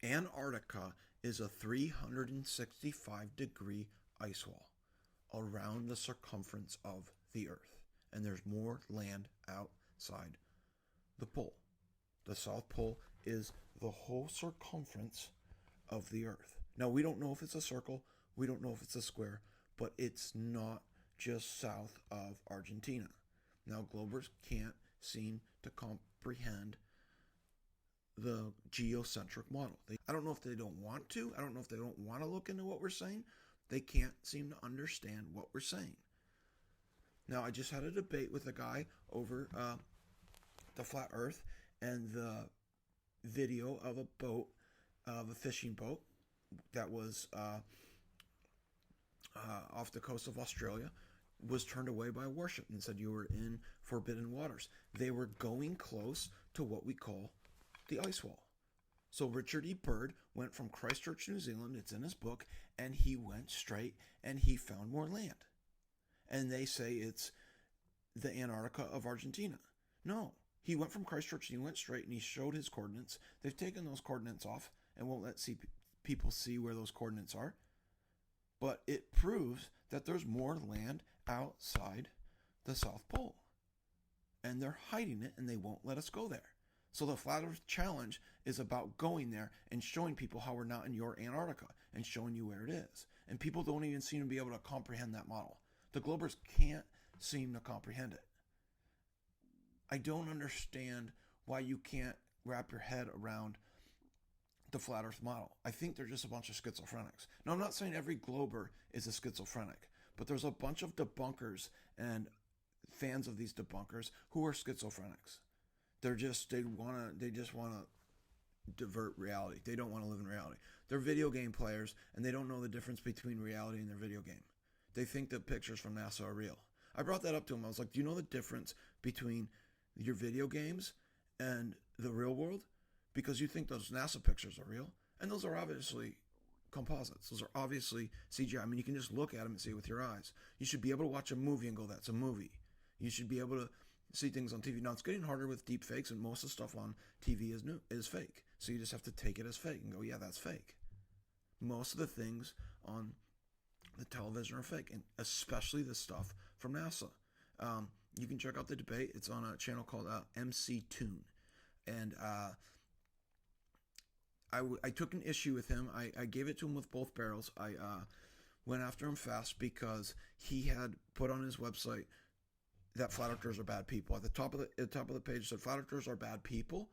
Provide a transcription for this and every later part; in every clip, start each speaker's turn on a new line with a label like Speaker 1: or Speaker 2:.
Speaker 1: Antarctica is a 365-degree ice wall around the circumference of the Earth. And there's more land outside the pole. The South Pole is the whole circumference of the Earth. Now, we don't know if it's a circle, we don't know if it's a square, but it's not just south of Argentina. Now, Globers can't seem to comprehend the geocentric model. I don't know if they don't want to. I don't know if they don't want to look into what we're saying. They can't seem to understand what we're saying. Now, I just had a debate with a guy over the flat Earth and the video of a boat, of a fishing boat that was off the coast of Australia, was turned away by a warship and said you were in forbidden waters. They were going close to what we call the ice wall. So Richard E. Byrd went from Christchurch, New Zealand, it's in his book, and he went straight and he found more land. And they say it's the Antarctica of Argentina. No, he went from Christchurch and he went straight and he showed his coordinates. They've taken those coordinates off and won't let people see where those coordinates are. But it proves that there's more land outside the South Pole. And they're hiding it and they won't let us go there. So the Flat Earth Challenge is about going there and showing people how we're not in your Antarctica and showing you where it is. And people don't even seem to be able to comprehend that model. The Globers can't seem to comprehend it. I don't understand why you can't wrap your head around the Flat Earth model. I think they're just a bunch of schizophrenics. Now, I'm not saying every Glober is a schizophrenic, but there's a bunch of debunkers and fans of these debunkers who are schizophrenics. They just want to divert reality. They don't want to live in reality. They're video game players and they don't know the difference between reality and their video game. They think that pictures from NASA are real. I brought that up to him. I was like, do you know the difference between your video games and the real world? Because you think those NASA pictures are real. And those are obviously composites. Those are obviously CGI. I mean, you can just look at them and see it with your eyes. You should be able to watch a movie and go, that's a movie. You should be able to see things on TV. Now, it's getting harder with deep fakes, and most of the stuff on TV is fake. So you just have to take it as fake and go, yeah, that's fake. Most of the things on the television are fake, and especially the stuff from NASA. You can check out the debate. It's on a channel called MC Tune. And I took an issue with him. I gave it to him with both barrels. I went after him fast because he had put on his website that flat earthers are bad people. At the top of the page, it said flat earthers are bad people,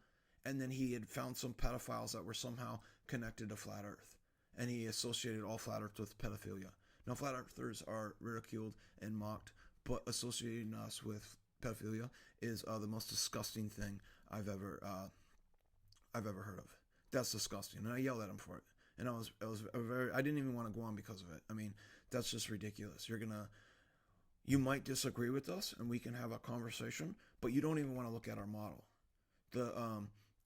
Speaker 1: and then he had found some pedophiles that were somehow connected to flat Earth, and he associated all flat Earth with pedophilia. Now, flat earthers are ridiculed and mocked, but associating us with pedophilia is the most disgusting thing I've ever heard of. That's disgusting, and I yelled at him for it. And I didn't even want to go on because of it. I mean, that's just ridiculous. You might disagree with us, and we can have a conversation, but you don't even want to look at our model. The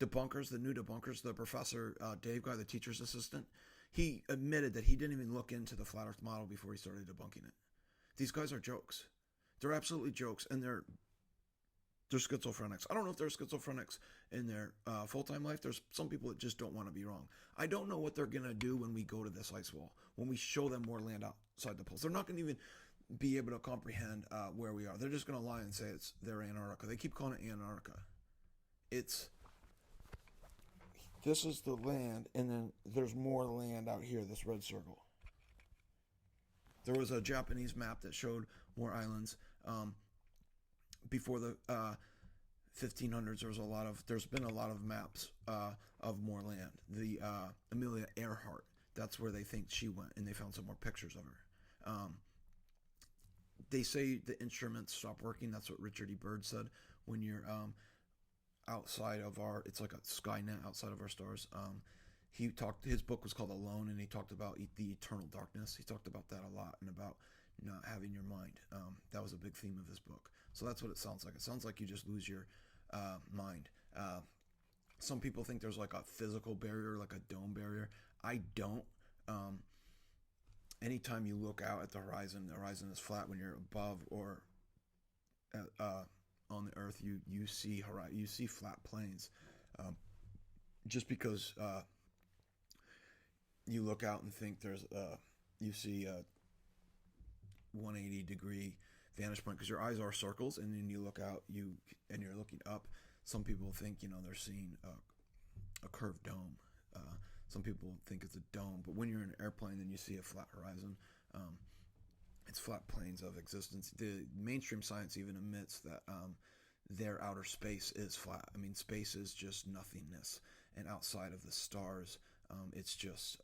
Speaker 1: debunkers, the new debunkers, the Professor Dave guy, the teacher's assistant, he admitted that he didn't even look into the flat Earth model before he started debunking it. These guys are jokes. They're absolutely jokes, and they're schizophrenics. I don't know if they're schizophrenics in their full-time life. There's some people that just don't want to be wrong. I don't know what they're going to do when we go to this ice wall, when we show them more land outside the poles. They're not going to even be able to comprehend where we are. They're just going to lie and say it's their Antarctica. They keep calling it Antarctica. This is the land, and then there's more land out here, this red circle. There was a Japanese map that showed more islands. Before the 1500s, there's been a lot of maps of more land. The Amelia Earhart, that's where they think she went, and they found some more pictures of her. They say the instruments stop working. That's what Richard E. Byrd said. When you're outside of it's like a Skynet outside of our stars. His book was called Alone, and he talked about the eternal darkness. He talked about that a lot, and about not having your mind. That was a big theme of his book. So that's what it sounds like. It sounds like you just lose your mind. Some people think there's like a physical barrier, like a dome barrier. I don't. Anytime you look out at the horizon is flat. When you're above or on the Earth, you see flat plains. Just because you look out and think you see a 180-degree vantage point because your eyes are circles, and then you look out, and you're looking up. Some people think they're seeing a curved dome. Some people think it's a dome, but when you're in an airplane and you see a flat horizon, it's flat planes of existence. The mainstream science even admits that their outer space is flat. I mean, space is just nothingness, and outside of the stars, it's just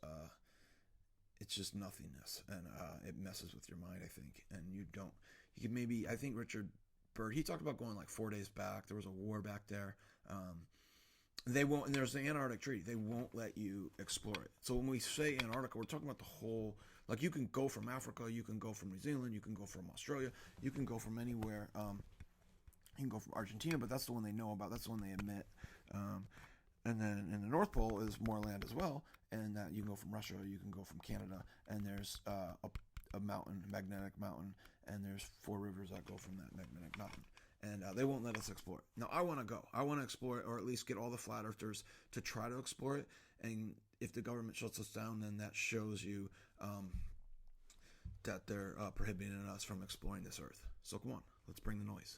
Speaker 1: nothingness, and it messes with your mind, I think. And you could maybe, I think Richard Byrd, he talked about going like 4 days back. There was a war back there. They won't, and there's the Antarctic Treaty. They won't let you explore it. So when we say Antarctica, we're talking about the whole. Like, you can go from Africa, you can go from New Zealand, you can go from Australia, you can go from anywhere. You can go from Argentina, but that's the one they know about. That's the one they admit. And then in the North Pole is more land as well, and that you can go from Russia, you can go from Canada, and there's a mountain, magnetic mountain, and there's 4 rivers that go from that magnetic mountain. And they won't let us explore it. Now, I want to go. I want to explore it, or at least get all the flat earthers to try to explore it. And if the government shuts us down, then that shows you that they're prohibiting us from exploring this earth. So come on, let's bring the noise.